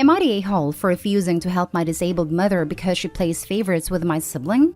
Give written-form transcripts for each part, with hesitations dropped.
Am I the a-hole for refusing to help my disabled mother because she plays favorites with my sibling?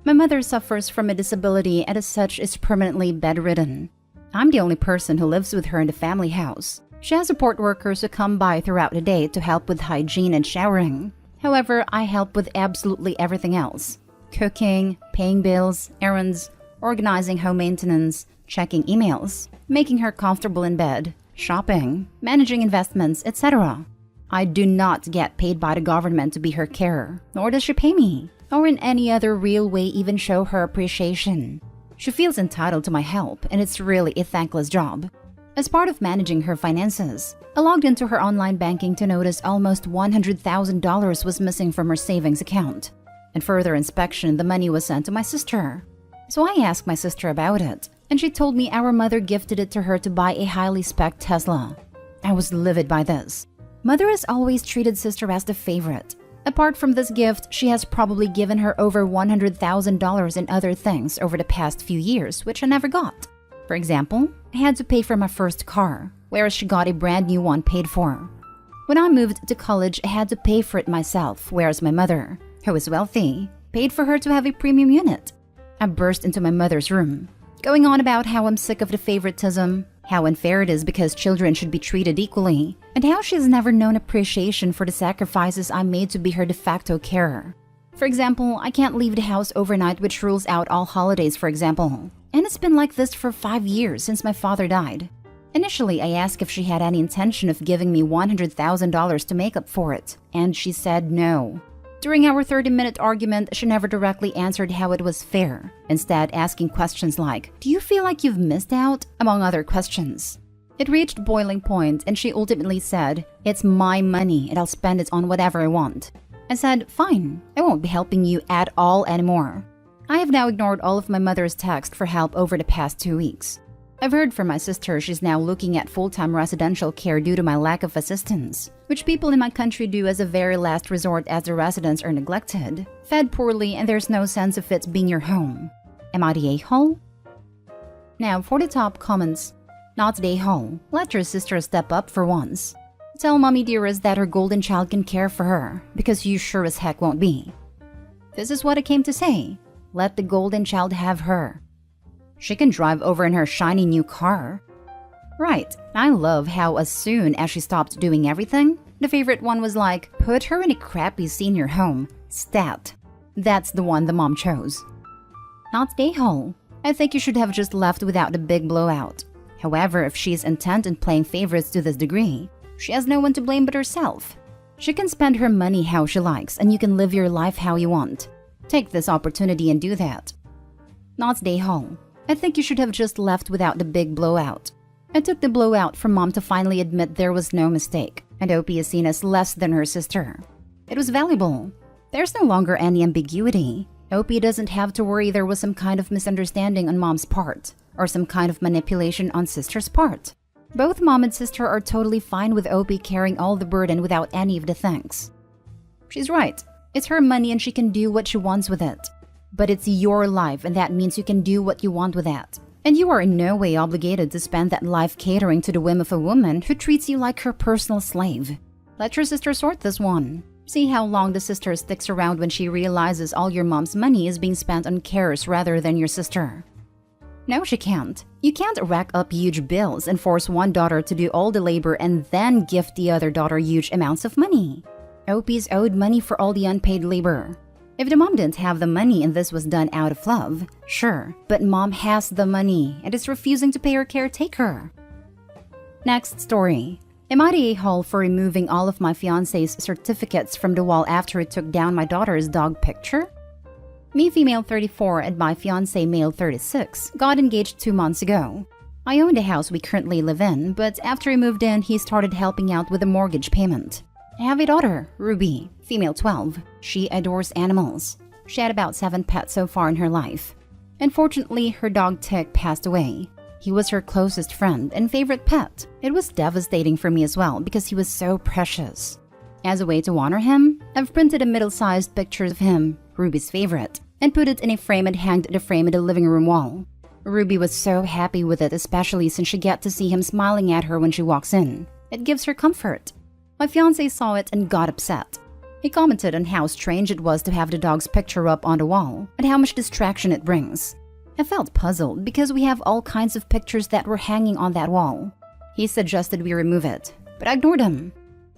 My mother suffers from a disability and as such is permanently bedridden. I'm the only person who lives with her in the family house. She has support workers who come by throughout the day to help with hygiene and showering. However, I help with absolutely everything else. Cooking, paying bills, errands, organizing home maintenance, checking emails, making her comfortable in bed, shopping, managing investments, etc. I do not get paid by the government to be her carer, nor does she pay me, or in any other real way even show her appreciation. She feels entitled to my help, and it's really a thankless job. As part of managing her finances, I logged into her online banking to notice almost $100,000 was missing from her savings account. And further inspection, the money was sent to my sister. So I asked my sister about it, and she told me our mother gifted it to her to buy a highly spec'd Tesla. I was livid by this. Mother has always treated sister as the favorite. Apart from this gift, she has probably given her over $100,000 in other things over the past few years, which I never got. For example, I had to pay for my first car, whereas she got a brand new one paid for. When I moved to college, I had to pay for it myself, whereas my mother, who is wealthy, paid for her to have a premium unit. I burst into my mother's room, going on about how I'm sick of the favoritism, how unfair it is because children should be treated equally, and how she has never known appreciation for the sacrifices I made to be her de facto carer. For example, I can't leave the house overnight, which rules out all holidays, for example. And it's been like this for 5 years since my father died. Initially, I asked if she had any intention of giving me $100,000 to make up for it, and she said no. During our 30-minute argument, she never directly answered how it was fair, instead asking questions like, "Do you feel like you've missed out?" among other questions. It reached boiling point and she ultimately said, "It's my money and I'll spend it on whatever I want." I said, "Fine, I won't be helping you at all anymore." I have now ignored all of my mother's texts for help over the past 2 weeks. I've heard from my sister she's now looking at full-time residential care due to my lack of assistance, which people in my country do as a very last resort as the residents are neglected, fed poorly, and there's no sense of it being your home. Am I the a-hole? Now for the top comments. Not the a-hole. Let your sister step up for once. Tell mommy dearest that her golden child can care for her, because you sure as heck won't be. This is what I came to say. Let the golden child have her. She can drive over in her shiny new car. Right, I love how as soon as she stopped doing everything, the favorite one was like, put her in a crappy senior home. Stat. That's the one the mom chose. Not the a-hole. I think you should have just left without the big blowout. However, if she's intent on playing favorites to this degree, she has no one to blame but herself. She can spend her money how she likes, and you can live your life how you want. Take this opportunity and do that. Not the a-hole. I think you should have just left without the big blowout. It took the blowout for mom to finally admit there was no mistake, and Opie is seen as less than her sister. It was valuable. There's no longer any ambiguity. Opie doesn't have to worry there was some kind of misunderstanding on mom's part, or some kind of manipulation on sister's part. Both mom and sister are totally fine with Opie carrying all the burden without any of the thanks. She's right. It's her money and she can do what she wants with it. But it's your life, and that means you can do what you want with that. And you are in no way obligated to spend that life catering to the whim of a woman who treats you like her personal slave. Let your sister sort this one. See how long the sister sticks around when she realizes all your mom's money is being spent on carers rather than your sister. No, she can't. You can't rack up huge bills and force one daughter to do all the labor and then gift the other daughter huge amounts of money. Opie's owed money for all the unpaid labor. If the mom didn't have the money and this was done out of love, sure, but mom has the money and is refusing to pay her caretaker. Next story. Am I the a-hole for removing all of my fiancé's certificates from the wall after he took down my daughter's dog picture? Me, female 34, and my fiancé, male 36, got engaged 2 months ago. I own the house we currently live in, but after he moved in, he started helping out with the mortgage payment. I have a daughter, Ruby, female 12. She adores animals. She had about 7 pets so far in her life. Unfortunately, her dog Tick passed away. He was her closest friend and favorite pet. It was devastating for me as well because he was so precious. As a way to honor him, I've printed a middle-sized picture of him, Ruby's favorite, and put it in a frame and hanged the frame in the living room wall. Ruby was so happy with it, especially since she gets to see him smiling at her when she walks in. It gives her comfort. My fiancé saw it and got upset. He commented on how strange it was to have the dog's picture up on the wall and how much distraction it brings. I felt puzzled because we have all kinds of pictures that were hanging on that wall. He suggested we remove it, but I ignored him.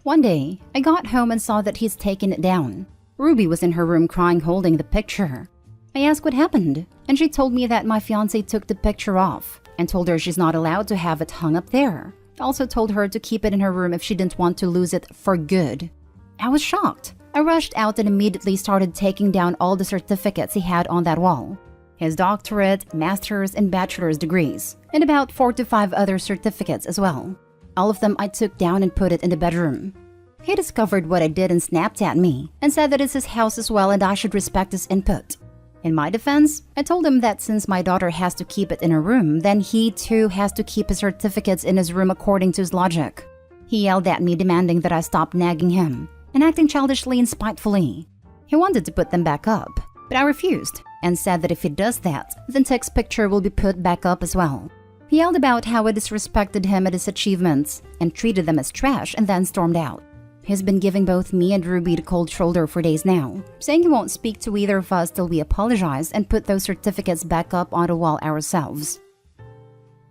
One day, I got home and saw that he's taken it down. Ruby was in her room crying holding the picture. I asked what happened, and she told me that my fiancé took the picture off and told her she's not allowed to have it hung up there. I also told her to keep it in her room if she didn't want to lose it for good. I was shocked. I rushed out and immediately started taking down all the certificates he had on that wall. His doctorate, master's, and bachelor's degrees, and about 4 to 5 other certificates as well. All of them I took down and put it in the bedroom. He discovered what I did and snapped at me and said that it's his house as well and I should respect his input. In my defense, I told him that since my daughter has to keep it in her room, then he too has to keep his certificates in his room according to his logic. He yelled at me demanding that I stop nagging him and acting childishly and spitefully. He wanted to put them back up, but I refused and said that if he does that, then Tick's picture will be put back up as well. He yelled about how I disrespected him at his achievements and treated them as trash and then stormed out. He's been giving both me and Ruby the cold shoulder for days now, saying he won't speak to either of us till we apologize and put those certificates back up on the wall ourselves.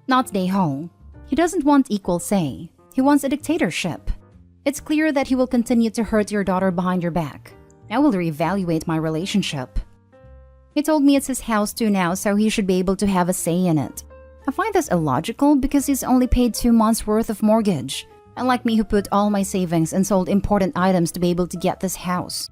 Not Day Hall. He doesn't want equal say. He wants a dictatorship. It's clear that he will continue to hurt your daughter behind your back. I will reevaluate my relationship. He told me it's his house too now, so he should be able to have a say in it. I find this illogical because he's only paid 2 months' worth of mortgage. Unlike me who put all my savings and sold important items to be able to get this house.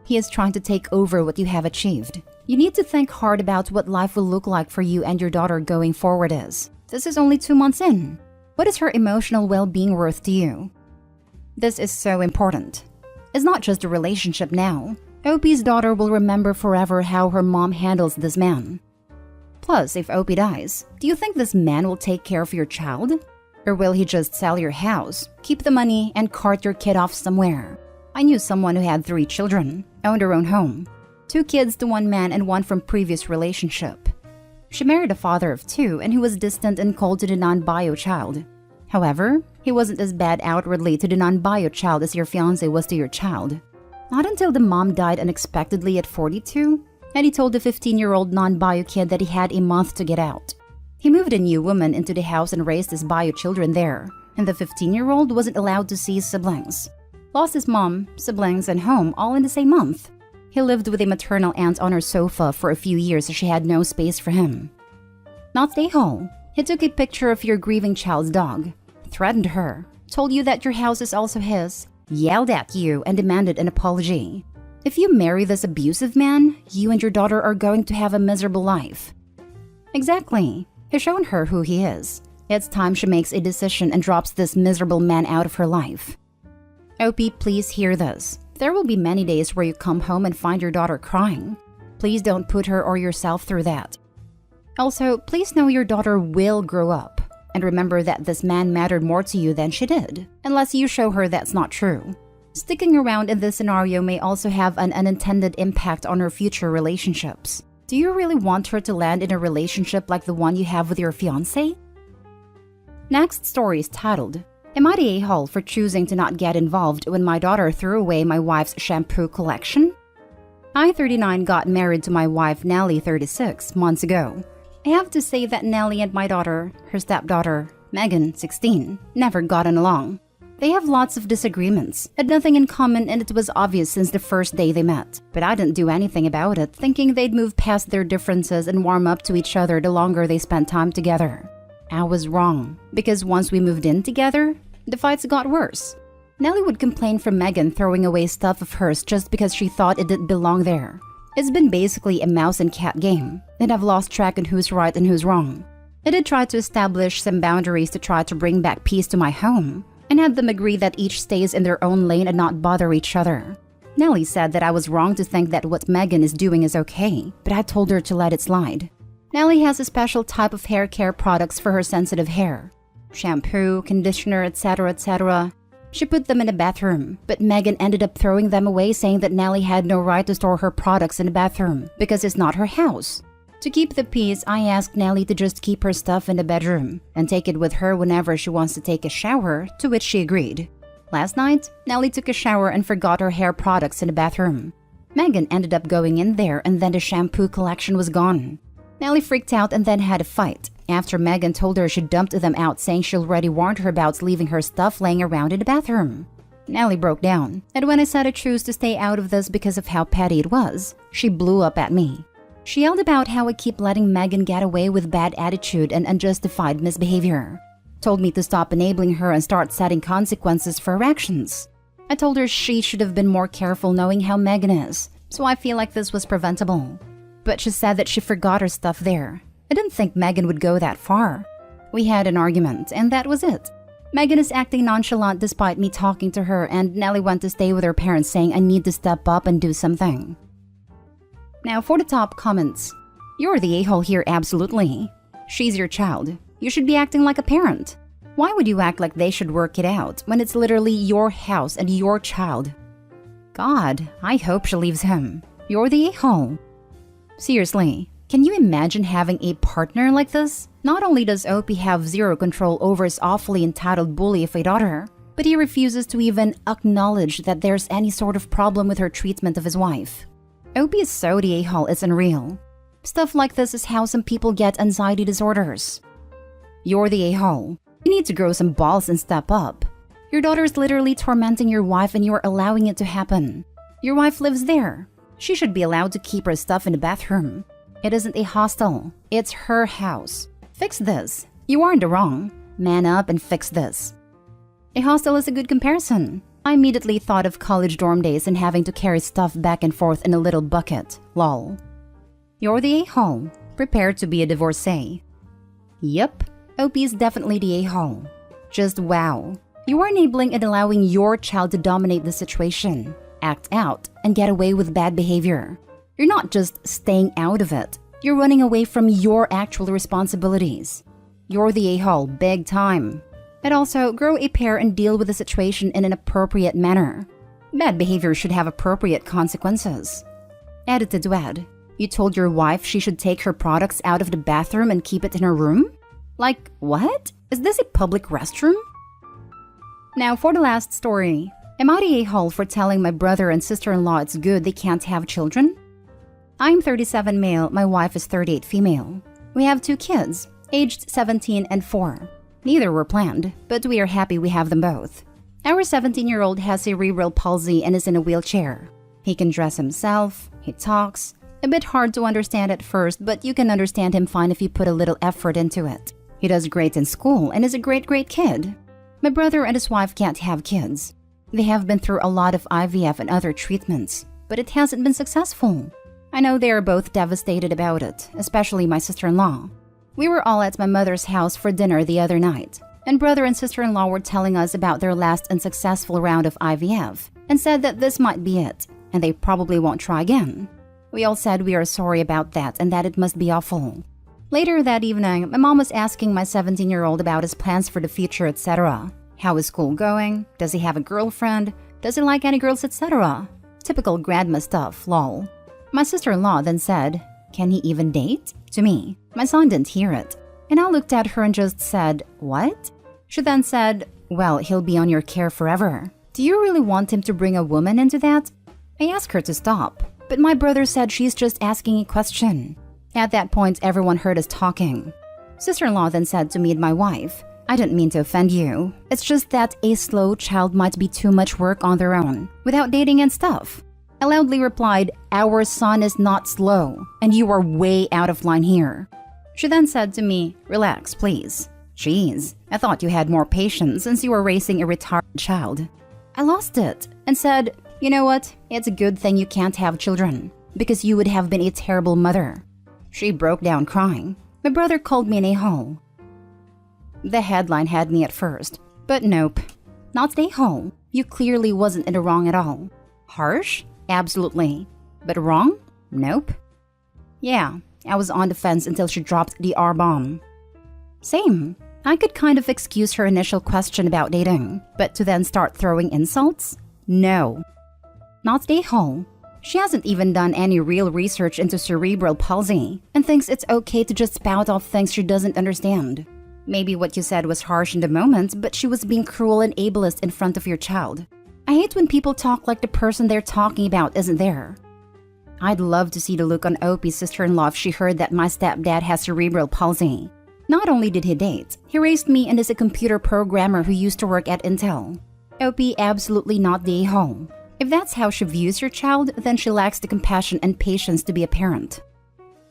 He is trying to take over what you have achieved. You need to think hard about what life will look like for you and your daughter going forward is. This is only 2 months in. What is her emotional well-being worth to you? This is so important. It's not just a relationship now. Opie's daughter will remember forever how her mom handles this man. Plus, if Opie dies, do you think this man will take care of your child? Or will he just sell your house, keep the money, and cart your kid off somewhere? I knew someone who had 3 children, owned her own home. 2 kids to 1 man and 1 from previous relationship. She married a father of 2 and he was distant and cold to the non-bio child. However, he wasn't as bad outwardly to the non-bio child as your fiancé was to your child. Not until the mom died unexpectedly at 42, and he told the 15-year-old non-bio kid that he had a month to get out. He moved a new woman into the house and raised his bio children there, and the 15-year-old wasn't allowed to see his siblings. Lost his mom, siblings, and home all in the same month. He lived with a maternal aunt on her sofa for a few years as she had no space for him. Not Day Hall. He took a picture of your grieving child's dog, threatened her, told you that your house is also his, yelled at you, and demanded an apology. If you marry this abusive man, you and your daughter are going to have a miserable life. Exactly. He's shown her who he is. It's time she makes a decision and drops this miserable man out of her life. Opie, please hear this. There will be many days where you come home and find your daughter crying. Please don't put her or yourself through that. Also, please know your daughter will grow up. And remember that this man mattered more to you than she did, unless you show her that's not true. Sticking around in this scenario may also have an unintended impact on her future relationships. Do you really want her to land in a relationship like the one you have with your fiancé? Next story is titled, Am I the a-hole for choosing to not get involved when my daughter threw away my wife's shampoo collection? I, 39, got married to my wife Nellie, 36, months ago. I have to say that Nellie and my daughter, her stepdaughter, Megan, 16, never gotten along. They have lots of disagreements, had nothing in common, and it was obvious since the first day they met. But I didn't do anything about it, thinking they'd move past their differences and warm up to each other the longer they spent time together. I was wrong, because once we moved in together, the fights got worse. Nellie would complain from Megan throwing away stuff of hers just because she thought it didn't belong there. It's been basically a mouse and cat game, and I've lost track on who's right and who's wrong. I did try to establish some boundaries to try to bring back peace to my home, and had them agree that each stays in their own lane and not bother each other. Nellie said that I was wrong to think that what Megan is doing is okay, but I told her to let it slide. Nellie has a special type of hair care products for her sensitive hair. Shampoo, conditioner, etc., etc. She put them in the bathroom, but Megan ended up throwing them away, saying that Nellie had no right to store her products in the bathroom because it's not her house. To keep the peace, I asked Nellie to just keep her stuff in the bedroom and take it with her whenever she wants to take a shower, to which she agreed. Last night, Nellie took a shower and forgot her hair products in the bathroom. Megan ended up going in there and then the shampoo collection was gone. Nellie freaked out and then had a fight after Megan told her she dumped them out, saying she already warned her about leaving her stuff laying around in the bathroom. Nellie broke down, and when I said I chose to stay out of this because of how petty it was, she blew up at me. She yelled about how I keep letting Megan get away with bad attitude and unjustified misbehavior. Told me to stop enabling her and start setting consequences for her actions. I told her she should have been more careful knowing how Megan is, so I feel like this was preventable. But she said that she forgot her stuff there. I didn't think Megan would go that far. We had an argument, and that was it. Megan is acting nonchalant despite me talking to her, and Nellie went to stay with her parents, saying I need to step up and do something. Now for the top comments. You're the a-hole here, absolutely. She's your child. You should be acting like a parent. Why would you act like they should work it out when it's literally your house and your child? God, I hope she leaves him. You're the a-hole. Seriously, can you imagine having a partner like this? Not only does Opie have zero control over his awfully entitled bully of a daughter, but he refuses to even acknowledge that there's any sort of problem with her treatment of his wife. Opie is so the a-hole, it's unreal. Stuff like this is how some people get anxiety disorders. You're the a-hole. You need to grow some balls and step up. Your daughter is literally tormenting your wife and you're allowing it to happen. Your wife lives there. She should be allowed to keep her stuff in the bathroom. It isn't a hostel. It's her house. Fix this. You are in the wrong. Man up and fix this. A hostel is a good comparison. I immediately thought of college dorm days and having to carry stuff back and forth in a little bucket. Lol. You're the a-hole. Prepare to be a divorcee. Yep. Opie is definitely the a-hole. Just wow. You are enabling and allowing your child to dominate the situation, act out, and get away with bad behavior. You're not just staying out of it. You're running away from your actual responsibilities. You're the a-hole big time. And also, grow a pair and deal with the situation in an appropriate manner. Bad behavior should have appropriate consequences. Edited to add, you told your wife she should take her products out of the bathroom and keep it in her room? Like, what? Is this a public restroom? Now for the last story. Am I the a-hole for telling my brother and sister-in-law it's good they can't have children? I'm 37 male, my wife is 38 female. We have 2 kids, aged 17 and 4. Neither were planned, but we are happy we have them both. Our 17-year-old has cerebral palsy and is in a wheelchair. He can dress himself, he talks. A bit hard to understand at first, but you can understand him fine if you put a little effort into it. He does great in school and is a great kid. My brother and his wife can't have kids. They have been through a lot of IVF and other treatments, but it hasn't been successful. I know they are both devastated about it, especially my sister-in-law. We were all at my mother's house for dinner the other night, and brother and sister-in-law were telling us about their last unsuccessful round of IVF and said that this might be it, and they probably won't try again. We all said we are sorry about that and that it must be awful. Later that evening, my mom was asking my 17-year-old about his plans for the future, etc. How is school going? Does he have a girlfriend? Does he like any girls, etc.? Typical grandma stuff, lol. My sister-in-law then said, "Can he even date?" to me. My son didn't hear it, and I looked at her and just said, "What?" She then said, "Well, he'll be on your care forever. Do you really want him to bring a woman into that?" I asked her to stop, but my brother said she's just asking a question. At that point, everyone heard us talking. Sister-in-law then said to me and my wife, "I didn't mean to offend you. It's just that a slow child might be too much work on their own, without dating and stuff." I loudly replied, "Our son is not slow, and you are way out of line here." She then said to me, "Relax, please. Jeez, I thought you had more patience since you were raising a retarded child." I lost it and said, "You know what? It's a good thing you can't have children, because you would have been a terrible mother." She broke down crying. My brother called me an a-hole. The headline had me at first, but nope. Not an a-hole. You clearly wasn't in the wrong at all. Harsh? Absolutely. But wrong? Nope. Yeah, I was on the fence until she dropped the R-bomb. Same. I could kind of excuse her initial question about dating, but to then start throwing insults? No. Not an a-hole. She hasn't even done any real research into cerebral palsy and thinks it's okay to just spout off things she doesn't understand. Maybe what you said was harsh in the moment, but she was being cruel and ableist in front of your child. I hate when people talk like the person they're talking about isn't there. I'd love to see the look on Opie's sister-in-law if she heard that my stepdad has cerebral palsy. Not only did he date, he raised me and is a computer programmer who used to work at Intel. Opie absolutely not the a-hole. If that's how she views your child, then she lacks the compassion and patience to be a parent.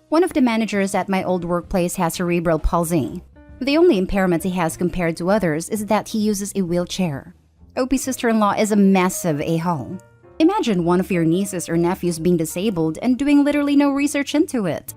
One of the managers at my old workplace has cerebral palsy. The only impairment he has compared to others is that he uses a wheelchair. Opie's sister-in-law is a massive a-hole. Imagine one of your nieces or nephews being disabled and doing literally no research into it.